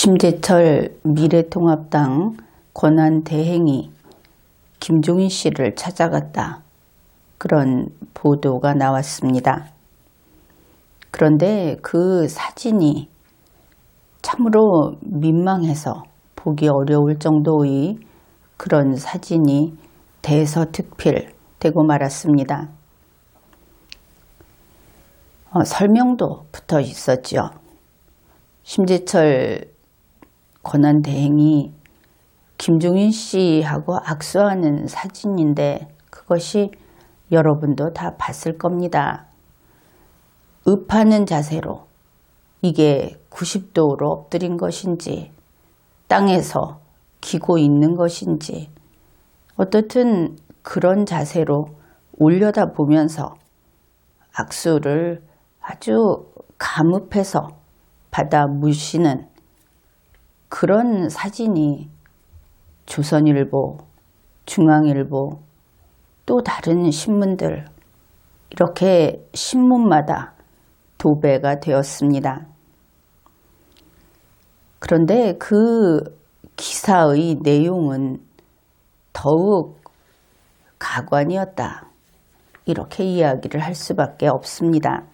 심재철 미래통합당 권한대행이 김종인 씨를 찾아갔다. 그런 보도가 나왔습니다. 그런데 그 사진이 참으로 민망해서 보기 어려울 정도의 그런 사진이 대서특필되고 말았습니다. 설명도 붙어 있었죠. 심재철 권한대행이 김종인 씨하고 악수하는 사진인데 그것이 여러분도 다 봤을 겁니다. 읍하는 자세로 이게 90도로 엎드린 것인지 땅에서 기고 있는 것인지 어떻든 그런 자세로 올려다 보면서 악수를 아주 감읍해서 받아 무시는 그런 사진이 조선일보, 중앙일보, 또 다른 신문들 이렇게 신문마다 도배가 되었습니다. 그런데 그 기사의 내용은 더욱 가관이었다. 이렇게 이야기를 할 수밖에 없습니다.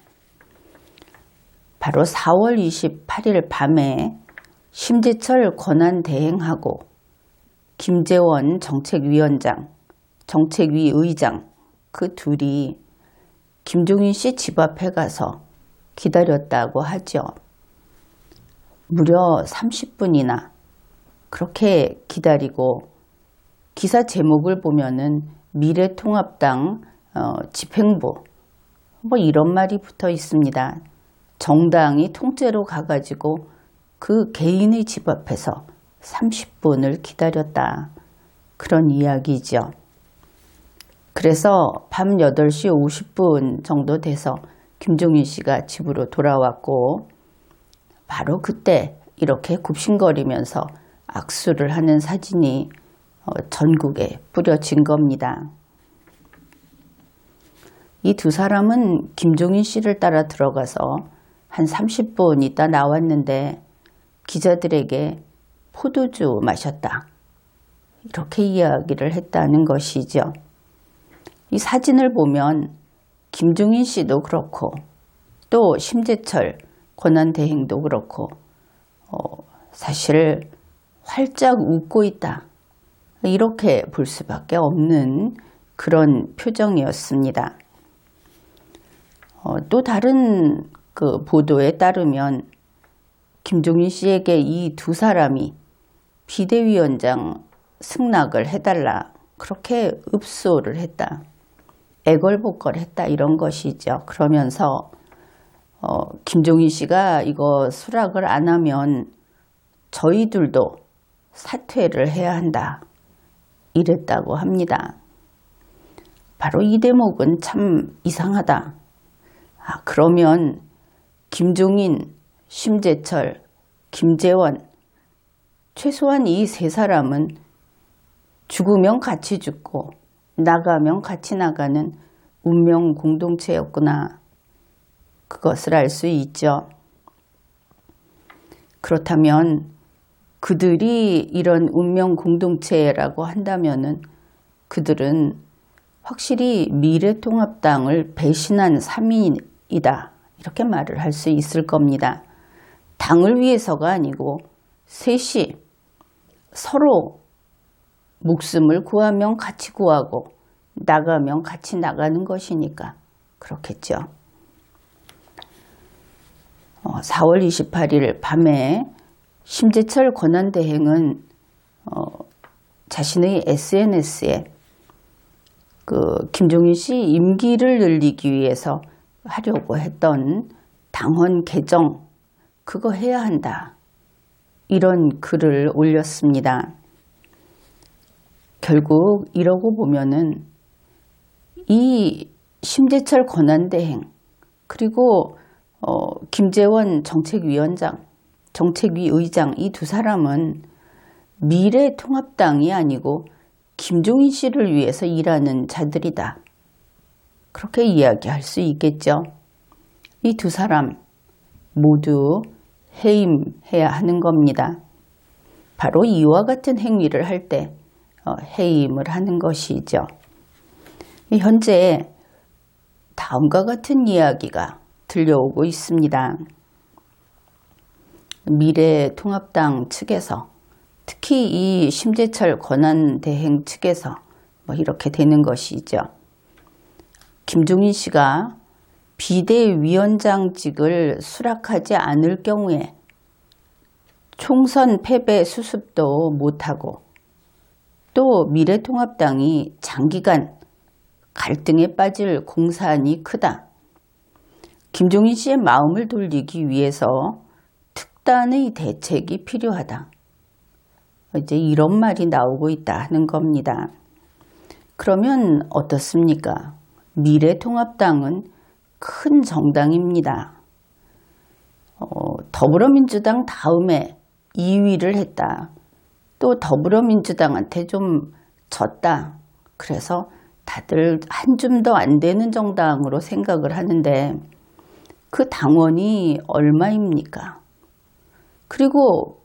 바로 4월 28일 밤에 심재철 권한대행하고 김재원 정책위원장, 정책위 의장 그 둘이 김종인 씨 집 앞에 가서 기다렸다고 하죠. 무려 30분이나 그렇게 기다리고 기사 제목을 보면은 미래통합당 집행부 뭐 이런 말이 붙어 있습니다. 정당이 통째로 가가지고 그 개인의 집 앞에서 30분을 기다렸다. 그런 이야기죠. 그래서 밤 8시 50분 정도 돼서 김종인 씨가 집으로 돌아왔고 바로 그때 이렇게 굽신거리면서 악수를 하는 사진이 전국에 뿌려진 겁니다. 이 두 사람은 김종인 씨를 따라 들어가서 한 30분 있다 나왔는데 기자들에게 포도주 마셨다. 이렇게 이야기를 했다는 것이죠. 이 사진을 보면 김종인 씨도 그렇고 또 심재철 권한대행도 그렇고 사실 활짝 웃고 있다. 이렇게 볼 수밖에 없는 그런 표정이었습니다. 또 다른 그 보도에 따르면 김종인 씨에게 이 두 사람이 비대위원장 승낙을 해달라 그렇게 읍소를 했다. 애걸복걸했다 이런 것이죠. 그러면서 김종인 씨가 이거 수락을 안 하면 저희들도 사퇴를 해야 한다. 이랬다고 합니다. 바로 이 대목은 참 이상하다. 그러면 김종인, 심재철, 김재원 최소한 이 세 사람은 죽으면 같이 죽고 나가면 같이 나가는 운명 공동체였구나. 그것을 알 수 있죠. 그렇다면 그들이 이런 운명 공동체라고 한다면은 그들은 확실히 미래통합당을 배신한 3인이다. 이렇게 말을 할 수 있을 겁니다. 당을 위해서가 아니고 셋이 서로 목숨을 구하면 같이 구하고 나가면 같이 나가는 것이니까 그렇겠죠. 4월 28일 밤에 심재철 권한대행은 자신의 SNS에 그 김종인 씨 임기를 늘리기 위해서 하려고 했던 당헌 개정 그거 해야 한다. 이런 글을 올렸습니다. 결국 이러고 보면은 이 심재철 권한대행 그리고 김재원 정책위원장, 정책위 의장 이 두 사람은 미래통합당이 아니고 김종인 씨를 위해서 일하는 자들이다. 그렇게 이야기할 수 있겠죠. 이 두 사람 모두 해임해야 하는 겁니다. 바로 이와 같은 행위를 할 때 해임을 하는 것이죠. 현재 다음과 같은 이야기가 들려오고 있습니다. 미래통합당 측에서, 특히 이 심재철 권한대행 측에서 이렇게 되는 것이죠. 김종인 씨가 비대위원장직을 수락하지 않을 경우에 총선 패배 수습도 못하고, 또 미래통합당이 장기간 갈등에 빠질 공산이 크다. 김종인 씨의 마음을 돌리기 위해서 특단의 대책이 필요하다. 이제 이런 말이 나오고 있다는 겁니다. 그러면 어떻습니까? 미래통합당은 큰 정당입니다. 더불어민주당 다음에 2위를 했다. 또 더불어민주당한테 좀 졌다. 그래서 다들 한 줌도 안 되는 정당으로 생각을 하는데 그 당원이 얼마입니까? 그리고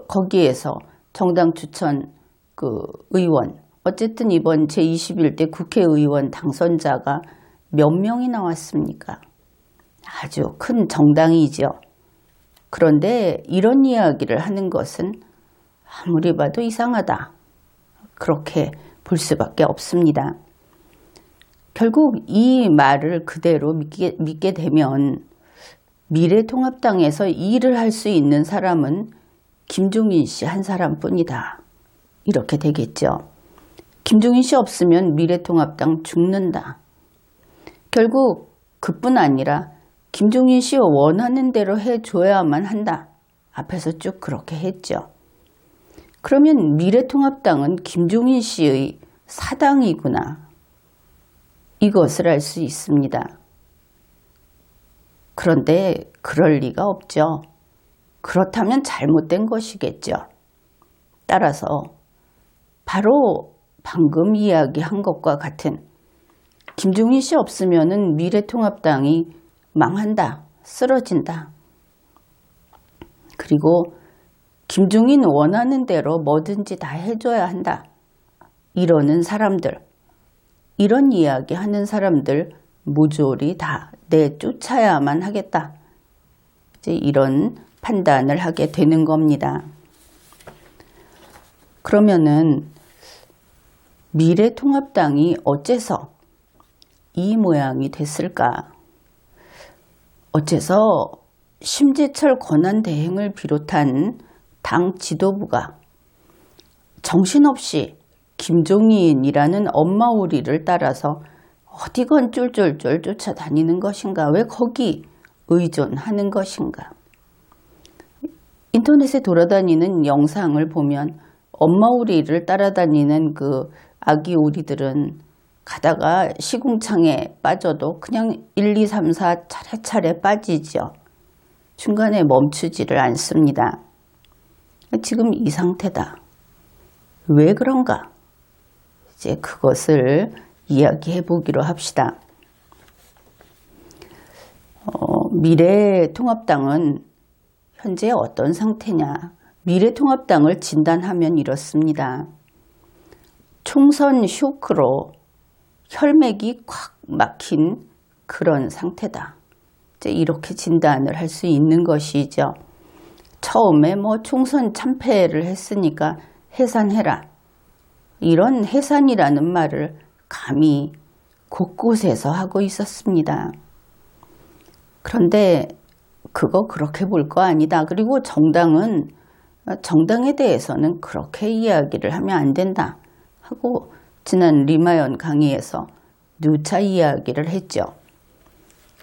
거기에서 정당 추천 의원, 어쨌든 이번 제21대 국회의원 당선자가 몇 명이 나왔습니까? 아주 큰 정당이죠. 그런데 이런 이야기를 하는 것은 아무리 봐도 이상하다. 그렇게 볼 수밖에 없습니다. 결국 이 말을 그대로 믿게 되면 미래통합당에서 일을 할 수 있는 사람은 김종인 씨 한 사람뿐이다. 이렇게 되겠죠. 김종인 씨 없으면 미래통합당 죽는다. 결국 그뿐 아니라 김종인 씨 원하는 대로 해줘야만 한다. 앞에서 쭉 그렇게 했죠. 그러면 미래통합당은 김종인 씨의 사당이구나. 이것을 알 수 있습니다. 그런데 그럴 리가 없죠. 그렇다면 잘못된 것이겠죠. 따라서 바로 방금 이야기한 것과 같은 김종인 씨 없으면은 미래통합당이 망한다, 쓰러진다. 그리고 김종인 원하는 대로 뭐든지 다 해줘야 한다. 이러는 사람들, 이런 이야기 하는 사람들 모조리 다 내쫓아야만 하겠다. 이제 이런 판단을 하게 되는 겁니다. 그러면은 미래통합당이 어째서 이 모양이 됐을까? 어째서 심재철 권한대행을 비롯한 당 지도부가 정신없이 김종인이라는 엄마 오리를 따라서 어디건 쫄쫄쫄 쫓아다니는 것인가? 왜 거기 의존하는 것인가? 인터넷에 돌아다니는 영상을 보면 엄마 오리를 따라다니는 그 아기 오리들은 가다가 시궁창에 빠져도 그냥 1, 2, 3, 4 차례차례 빠지죠. 중간에 멈추지를 않습니다. 지금 이 상태다. 왜 그런가? 이제 그것을 이야기해 보기로 합시다. 미래통합당은 현재 어떤 상태냐? 미래통합당을 진단하면 이렇습니다. 총선 쇼크로 혈맥이 콱 막힌 그런 상태다. 이제 이렇게 진단을 할 수 있는 것이죠. 처음에 총선 참패를 했으니까 해산해라. 이런 해산이라는 말을 감히 곳곳에서 하고 있었습니다. 그런데 그거 그렇게 볼 거 아니다. 그리고 정당에 대해서는 그렇게 이야기를 하면 안 된다 하고 지난 리마연 강의에서 누차 이야기를 했죠.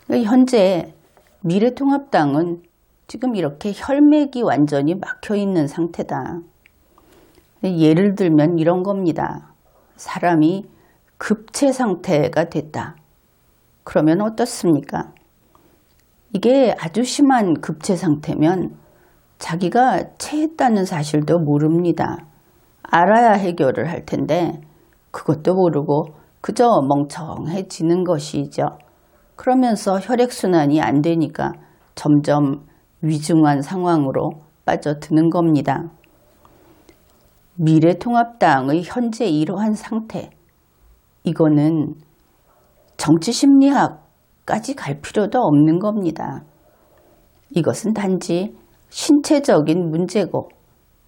현재 미래통합당은 지금 이렇게 혈맥이 완전히 막혀 있는 상태다. 예를 들면 이런 겁니다. 사람이 급체 상태가 됐다. 그러면 어떻습니까? 이게 아주 심한 급체 상태면 자기가 체했다는 사실도 모릅니다. 알아야 해결을 할 텐데 그것도 모르고 그저 멍청해지는 것이죠. 그러면서 혈액순환이 안 되니까 점점 위중한 상황으로 빠져드는 겁니다. 미래통합당의 현재 이러한 상태, 이거는 정치심리학까지 갈 필요도 없는 겁니다. 이것은 단지 신체적인 문제고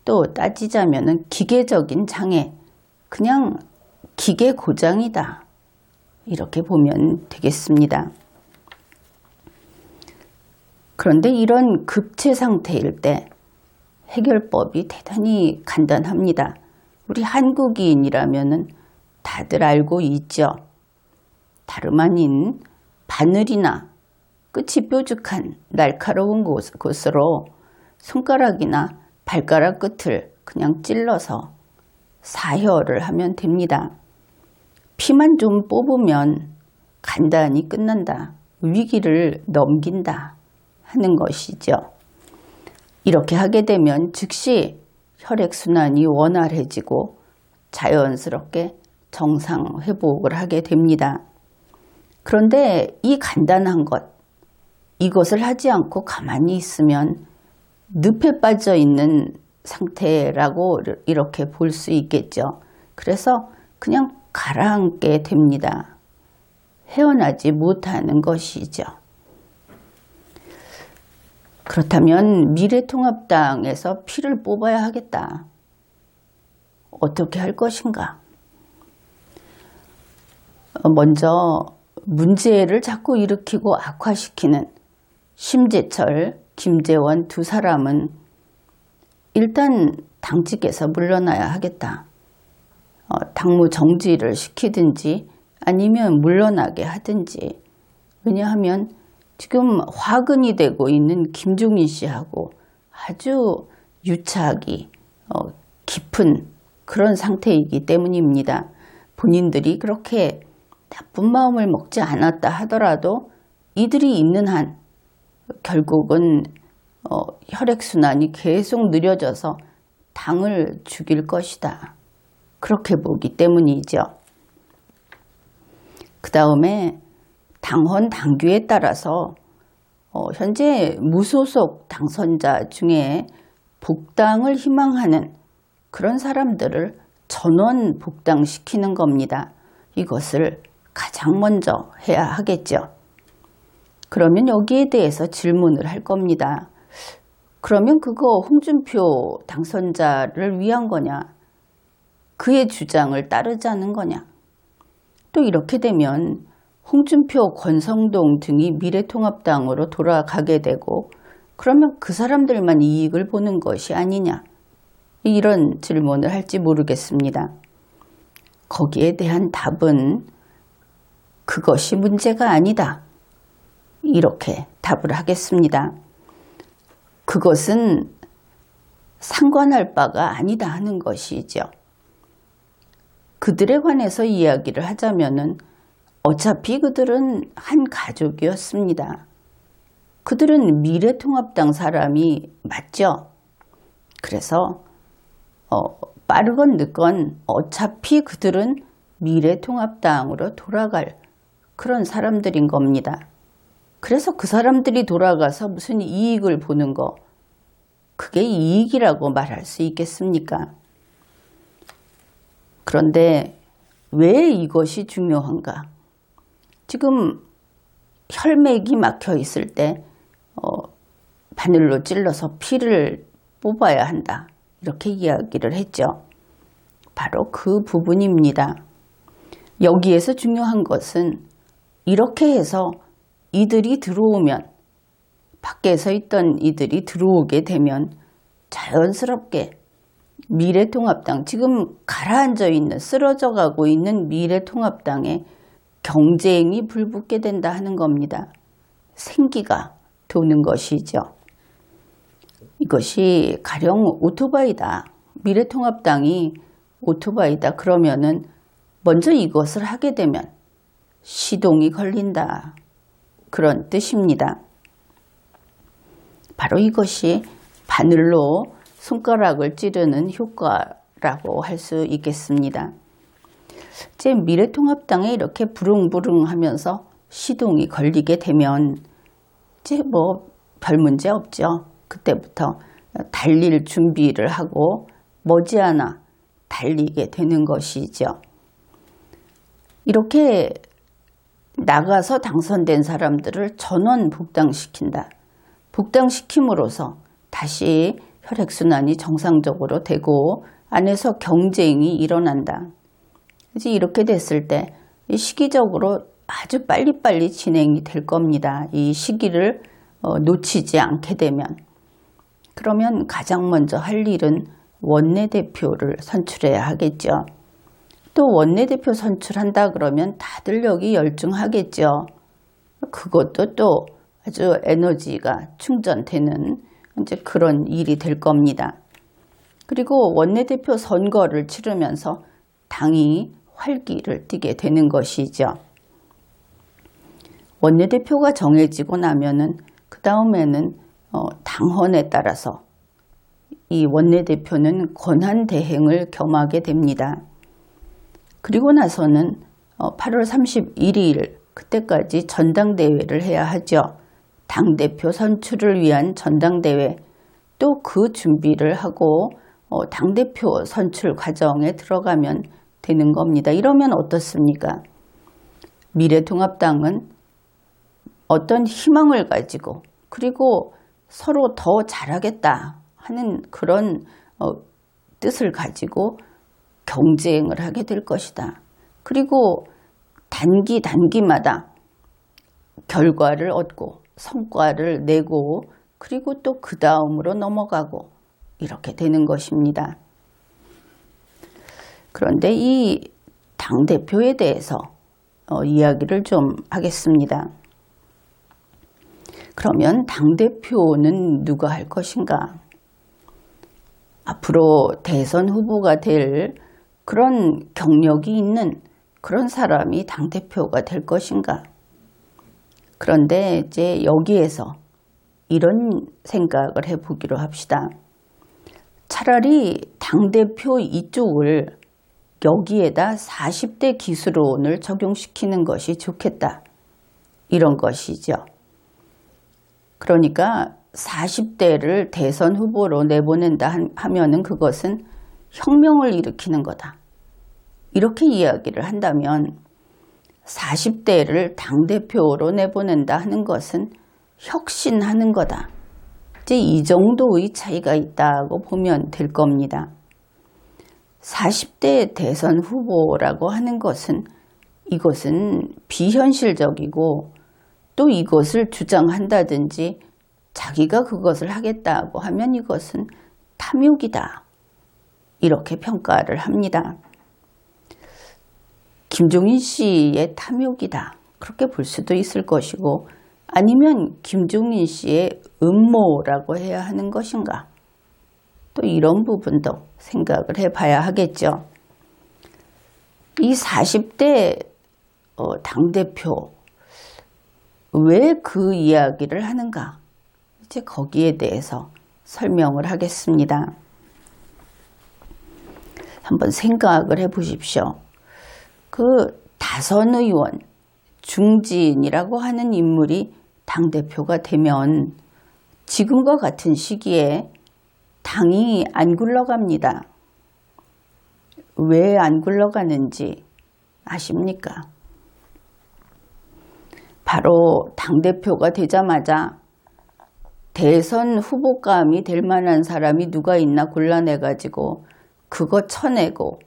또 따지자면 기계적인 장애, 그냥 기계 고장이다. 이렇게 보면 되겠습니다. 그런데 이런 급체 상태일 때 해결법이 대단히 간단합니다. 우리 한국인이라면 다들 알고 있죠. 다름 아닌 바늘이나 끝이 뾰족한 날카로운 곳으로 손가락이나 발가락 끝을 그냥 찔러서 사혈을 하면 됩니다. 피만 좀 뽑으면 간단히 끝난다. 위기를 넘긴다 하는 것이죠. 이렇게 하게 되면 즉시 혈액순환이 원활해지고 자연스럽게 정상 회복을 하게 됩니다. 그런데 이 간단한 것, 이것을 하지 않고 가만히 있으면 늪에 빠져 있는 상태라고 이렇게 볼 수 있겠죠. 그래서 그냥 가라앉게 됩니다. 헤어나지 못하는 것이죠. 그렇다면 미래통합당에서 피를 뽑아야 하겠다. 어떻게 할 것인가? 먼저 문제를 자꾸 일으키고 악화시키는 심재철, 김재원 두 사람은 일단 당직에서 물러나야 하겠다. 당무 정지를 시키든지 아니면 물러나게 하든지. 왜냐하면 지금 화근이 되고 있는 김종인 씨하고 아주 유착이 깊은 그런 상태이기 때문입니다. 본인들이 그렇게 나쁜 마음을 먹지 않았다 하더라도 이들이 있는 한 결국은 혈액순환이 계속 느려져서 당을 죽일 것이다. 그렇게 보기 때문이죠. 그 다음에 당헌 당규에 따라서 현재 무소속 당선자 중에 복당을 희망하는 그런 사람들을 전원 복당시키는 겁니다. 이것을 가장 먼저 해야 하겠죠. 그러면 여기에 대해서 질문을 할 겁니다. 그러면 그거 홍준표 당선자를 위한 거냐? 그의 주장을 따르자는 거냐? 또 이렇게 되면 홍준표, 권성동 등이 미래통합당으로 돌아가게 되고 그러면 그 사람들만 이익을 보는 것이 아니냐? 이런 질문을 할지 모르겠습니다. 거기에 대한 답은 그것이 문제가 아니다. 이렇게 답을 하겠습니다. 그것은 상관할 바가 아니다 하는 것이죠. 그들에 관해서 이야기를 하자면은 어차피 그들은 한 가족이었습니다. 그들은 미래통합당 사람이 맞죠. 그래서 빠르건 늦건 어차피 그들은 미래통합당으로 돌아갈 그런 사람들인 겁니다. 그래서 그 사람들이 돌아가서 무슨 이익을 보는 거, 그게 이익이라고 말할 수 있겠습니까? 그런데 왜 이것이 중요한가? 지금 혈맥이 막혀 있을 때 바늘로 찔러서 피를 뽑아야 한다. 이렇게 이야기를 했죠. 바로 그 부분입니다. 여기에서 중요한 것은 이렇게 해서 이들이 들어오면, 밖에서 있던 이들이 들어오게 되면 자연스럽게 미래통합당, 지금 가라앉아 있는, 쓰러져 가고 있는 미래통합당에 경쟁이 불붙게 된다 하는 겁니다. 생기가 도는 것이죠. 이것이 가령 오토바이다. 미래통합당이 오토바이다. 그러면은 먼저 이것을 하게 되면 시동이 걸린다. 그런 뜻입니다. 바로 이것이 바늘로 손가락을 찌르는 효과라고 할 수 있겠습니다. 제 미래통합당에 이렇게 부릉부릉 하면서 시동이 걸리게 되면 이제 별 문제 없죠. 그때부터 달릴 준비를 하고 머지않아 달리게 되는 것이죠. 이렇게 나가서 당선된 사람들을 전원 복당시킨다. 복당시킴으로써 다시 혈액순환이 정상적으로 되고 안에서 경쟁이 일어난다. 이제 이렇게 됐을 때 시기적으로 아주 빨리빨리 진행이 될 겁니다. 이 시기를 놓치지 않게 되면. 그러면 가장 먼저 할 일은 원내대표를 선출해야 하겠죠. 또 원내대표 선출한다 그러면 다들 여기 열중하겠죠. 그것도 또 아주 에너지가 충전되는 이제 그런 일이 될 겁니다. 그리고 원내대표 선거를 치르면서 당이 활기를 띠게 되는 것이죠. 원내대표가 정해지고 나면은 그 다음에는 당헌에 따라서 이 원내대표는 권한대행을 겸하게 됩니다. 그리고 나서는 8월 31일 그때까지 전당대회를 해야 하죠. 당대표 선출을 위한 전당대회, 또 그 준비를 하고 당대표 선출 과정에 들어가면 되는 겁니다. 이러면 어떻습니까? 미래통합당은 어떤 희망을 가지고 그리고 서로 더 잘하겠다 하는 그런 뜻을 가지고 경쟁을 하게 될 것이다. 그리고 단기마다 결과를 얻고 성과를 내고 그리고 또 그 다음으로 넘어가고 이렇게 되는 것입니다. 그런데 이 당대표에 대해서 이야기를 좀 하겠습니다. 그러면 당대표는 누가 할 것인가? 앞으로 대선 후보가 될 그런 경력이 있는 그런 사람이 당대표가 될 것인가? 그런데 이제 여기에서 이런 생각을 해보기로 합시다. 차라리 당대표 이쪽을 여기에다 40대 기술론을 적용시키는 것이 좋겠다. 이런 것이죠. 그러니까 40대를 대선 후보로 내보낸다 하면은 그것은 혁명을 일으키는 거다. 이렇게 이야기를 한다면 40대를 당대표로 내보낸다 하는 것은 혁신하는 거다. 이제 이 정도의 차이가 있다고 보면 될 겁니다. 40대 대선 후보라고 하는 것은 이것은 비현실적이고 또 이것을 주장한다든지 자기가 그것을 하겠다고 하면 이것은 탐욕이다. 이렇게 평가를 합니다. 김종인 씨의 탐욕이다. 그렇게 볼 수도 있을 것이고 아니면 김종인 씨의 음모라고 해야 하는 것인가? 또 이런 부분도 생각을 해봐야 하겠죠. 이 40대 당대표 왜 그 이야기를 하는가? 이제 거기에 대해서 설명을 하겠습니다. 한번 생각을 해보십시오. 그 다선 의원, 중진이라고 하는 인물이 당대표가 되면 지금과 같은 시기에 당이 안 굴러갑니다. 왜 안 굴러가는지 아십니까? 바로 당대표가 되자마자 대선 후보감이 될 만한 사람이 누가 있나 골라내가지고 그거 쳐내고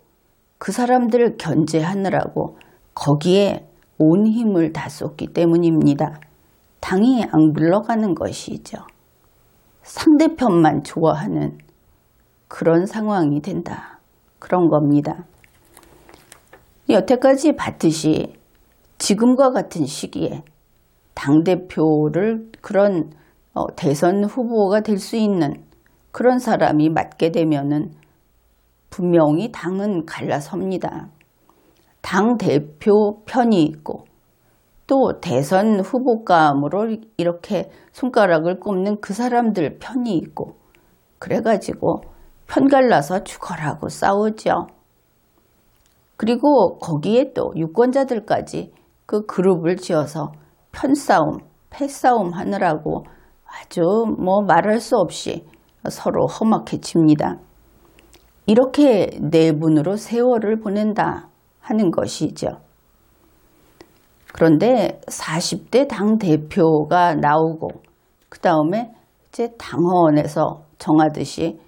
그 사람들을 견제하느라고 거기에 온 힘을 다 쏟기 때문입니다. 당이 안 굴러가는 것이죠. 상대편만 좋아하는 그런 상황이 된다. 그런 겁니다. 여태까지 봤듯이 지금과 같은 시기에 당대표를 그런 대선 후보가 될 수 있는 그런 사람이 맡게 되면은 분명히 당은 갈라섭니다. 당 대표 편이 있고 또 대선 후보감으로 이렇게 손가락을 꼽는 그 사람들 편이 있고 그래가지고 편갈라서 죽어라고 싸우죠. 그리고 거기에 또 유권자들까지 그 그룹을 지어서 편싸움, 패싸움 하느라고 아주 말할 수 없이 서로 험악해집니다. 이렇게 내분으로 세월을 보낸다 하는 것이죠. 그런데 40대 당대표가 나오고 그 다음에 이제 당원에서 정하듯이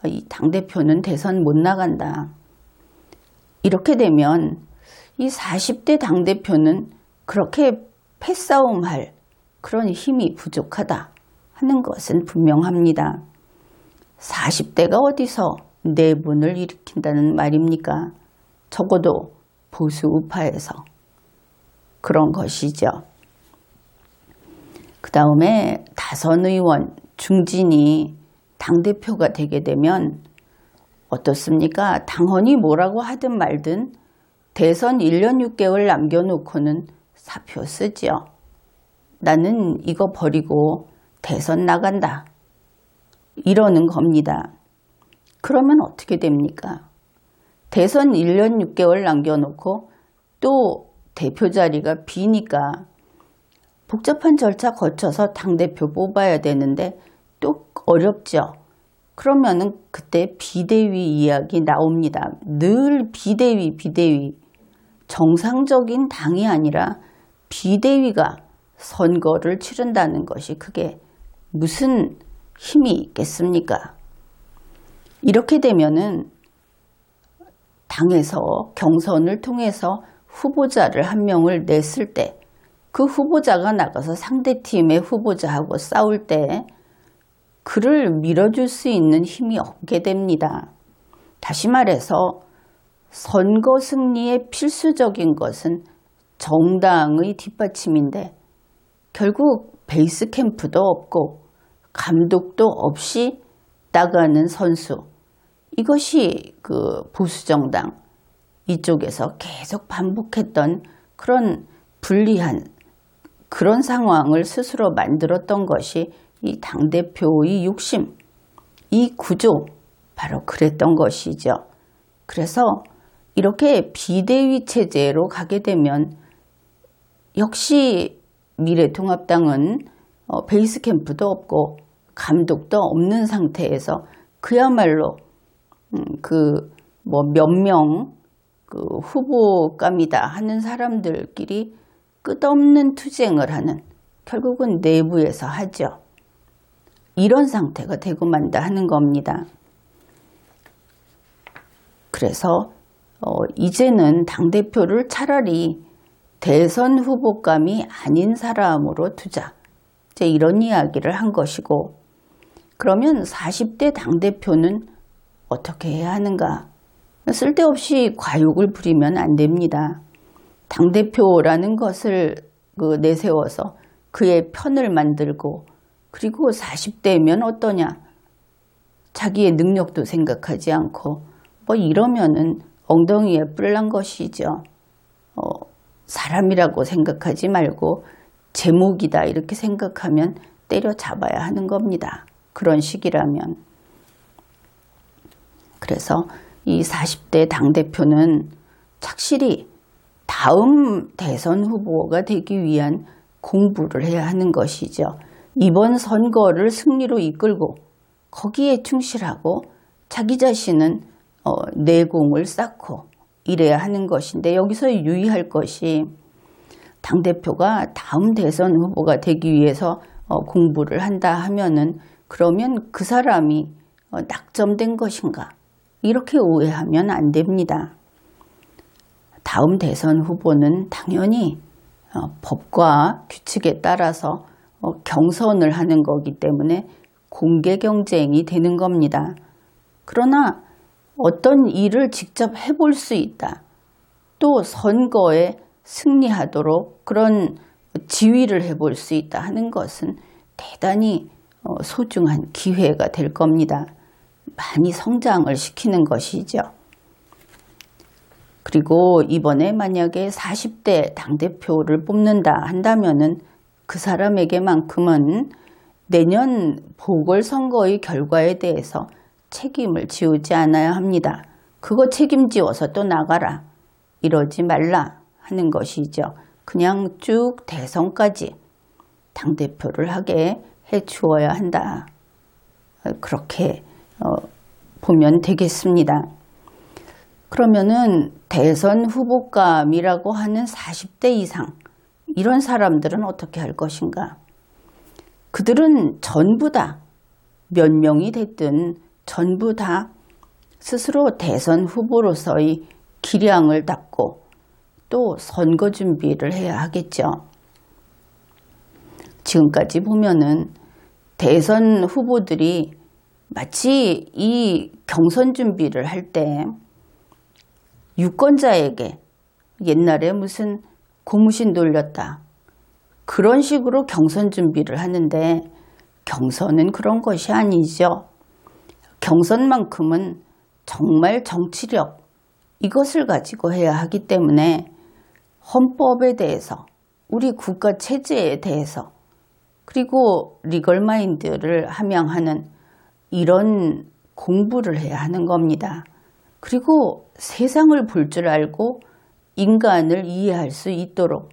이 당대표는 대선 못 나간다. 이렇게 되면 이 40대 당대표는 그렇게 패싸움할 그런 힘이 부족하다 하는 것은 분명합니다. 40대가 어디서 내분을 일으킨다는 말입니까? 적어도 보수 우파에서 그런 것이죠. 그 다음에 다선 의원 중진이 당대표가 되게 되면 어떻습니까? 당원이 뭐라고 하든 말든 대선 1년 6개월 남겨놓고는 사표 쓰지요. 나는 이거 버리고 대선 나간다. 이러는 겁니다. 그러면 어떻게 됩니까? 대선 1년 6개월 남겨놓고 또 대표 자리가 비니까 복잡한 절차 거쳐서 당대표 뽑아야 되는데 또 어렵죠. 그러면은 그때 비대위 이야기 나옵니다. 늘 비대위. 정상적인 당이 아니라 비대위가 선거를 치른다는 것이 그게 무슨 힘이 있겠습니까? 이렇게 되면은 당에서 경선을 통해서 후보자를 한 명을 냈을 때 그 후보자가 나가서 상대팀의 후보자하고 싸울 때 그를 밀어줄 수 있는 힘이 없게 됩니다. 다시 말해서 선거 승리에 필수적인 것은 정당의 뒷받침인데 결국 베이스 캠프도 없고 감독도 없이 나가는 선수, 이것이 그 보수정당 이쪽에서 계속 반복했던 그런 불리한 그런 상황을 스스로 만들었던 것이 이 당대표의 욕심, 이 구조, 바로 그랬던 것이죠. 그래서 이렇게 비대위 체제로 가게 되면 역시 미래통합당은 베이스 캠프도 없고 감독도 없는 상태에서 그야말로 몇 명 후보감이다 하는 사람들끼리 끝없는 투쟁을 하는, 결국은 내부에서 하죠. 이런 상태가 되고 만다 하는 겁니다. 그래서 이제는 당대표를 차라리 대선 후보감이 아닌 사람으로 두자. 이제 이런 이야기를 한 것이고, 그러면 40대 당대표는 어떻게 해야 하는가? 쓸데없이 과욕을 부리면 안 됩니다. 당대표라는 것을 내세워서 그의 편을 만들고, 그리고 40대면 어떠냐? 자기의 능력도 생각하지 않고 이러면은 엉덩이에 뿔난 것이죠. 사람이라고 생각하지 말고 제목이다 이렇게 생각하면 때려잡아야 하는 겁니다. 그런 식이라면. 그래서 이 40대 당대표는 착실히 다음 대선 후보가 되기 위한 공부를 해야 하는 것이죠. 이번 선거를 승리로 이끌고 거기에 충실하고 자기 자신은 내공을 쌓고 이래야 하는 것인데, 여기서 유의할 것이 당대표가 다음 대선 후보가 되기 위해서 공부를 한다 하면은, 그러면 그 사람이 낙점된 것인가, 이렇게 오해하면 안 됩니다. 다음 대선 후보는 당연히 법과 규칙에 따라서 경선을 하는 거기 때문에 공개 경쟁이 되는 겁니다. 그러나 어떤 일을 직접 해볼 수 있다, 또 선거에 승리하도록 그런 지휘를 해볼 수 있다 하는 것은 대단히 소중한 기회가 될 겁니다. 많이 성장을 시키는 것이죠. 그리고 이번에 만약에 40대 당대표를 뽑는다 한다면은 그 사람에게만큼은 내년 보궐선거의 결과에 대해서 책임을 지우지 않아야 합니다. 그거 책임지어서 또 나가라, 이러지 말라 하는 것이죠. 그냥 쭉 대선까지 당대표를 하게 주어야 한다. 그렇게 보면 되겠습니다. 그러면은 대선 후보감이라고 하는 40대 이상 이런 사람들은 어떻게 할 것인가? 그들은 전부 다 몇 명이 됐든 전부 다 스스로 대선 후보로서의 기량을 닦고 또 선거 준비를 해야 하겠죠. 지금까지 보면은 대선 후보들이 마치 이 경선 준비를 할 때 유권자에게 옛날에 무슨 고무신 돌렸다 그런 식으로 경선 준비를 하는데 경선은 그런 것이 아니죠. 경선만큼은 정말 정치력 이것을 가지고 해야 하기 때문에 헌법에 대해서 우리 국가 체제에 대해서 그리고 리걸마인드를 함양하는 이런 공부를 해야 하는 겁니다. 그리고 세상을 볼 줄 알고 인간을 이해할 수 있도록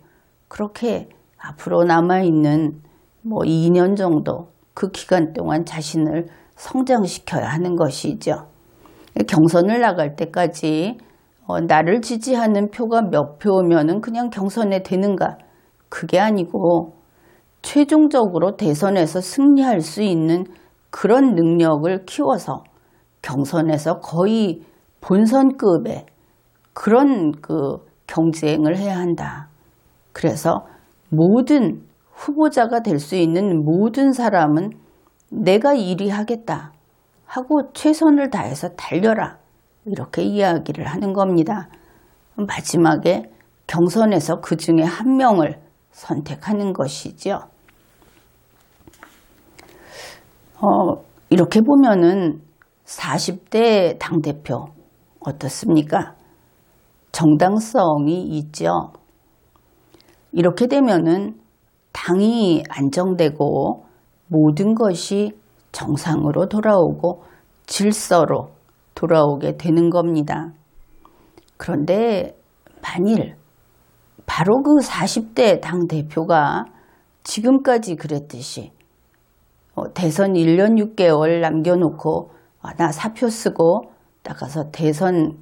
그렇게 앞으로 남아있는 2년 정도 그 기간 동안 자신을 성장시켜야 하는 것이죠. 경선을 나갈 때까지 나를 지지하는 표가 몇 표면은 그냥 경선에 되는가? 그게 아니고 최종적으로 대선에서 승리할 수 있는 그런 능력을 키워서 경선에서 거의 본선급의 그런 경쟁을 해야 한다. 그래서 모든 후보자가 될 수 있는 모든 사람은 내가 1위 하겠다 하고 최선을 다해서 달려라. 이렇게 이야기를 하는 겁니다. 마지막에 경선에서 그 중에 한 명을 선택하는 것이죠. 이렇게 보면은 40대 당대표 어떻습니까? 정당성이 있죠. 이렇게 되면은 당이 안정되고 모든 것이 정상으로 돌아오고 질서로 돌아오게 되는 겁니다. 그런데 만일 바로 그 40대 당대표가 지금까지 그랬듯이 대선 1년 6개월 남겨놓고 나 사표 쓰고 나가서 대선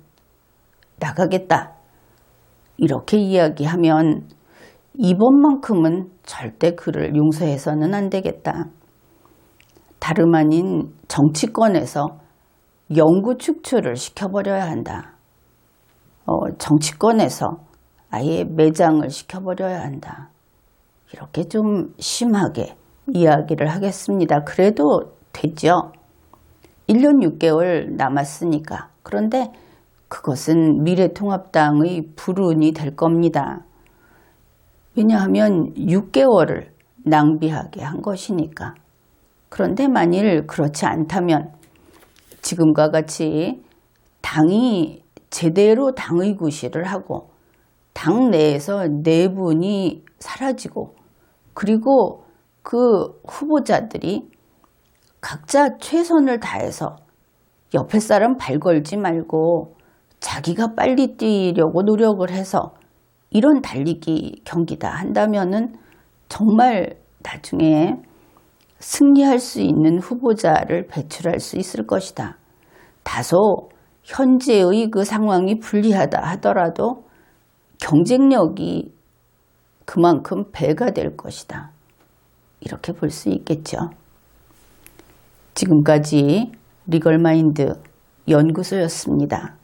나가겠다 이렇게 이야기하면 이번만큼은 절대 그를 용서해서는 안 되겠다. 다름 아닌 정치권에서 영구 축출을 시켜버려야 한다. 정치권에서 아예 매장을 시켜버려야 한다. 이렇게 좀 심하게 이야기를 하겠습니다. 그래도 되죠. 1년 6개월 남았으니까. 그런데 그것은 미래통합당의 불운이 될 겁니다. 왜냐하면 6개월을 낭비하게 한 것이니까. 그런데 만일 그렇지 않다면 지금과 같이 당이 제대로 당의 구실을 하고 당 내에서 내분이 사라지고 그리고 그 후보자들이 각자 최선을 다해서 옆에 사람 발 걸지 말고 자기가 빨리 뛰려고 노력을 해서 이런 달리기 경기다 한다면은 정말 나중에 승리할 수 있는 후보자를 배출할 수 있을 것이다. 다소 현재의 그 상황이 불리하다 하더라도 경쟁력이 그만큼 배가 될 것이다. 이렇게 볼 수 있겠죠. 지금까지 리걸마인드 연구소였습니다.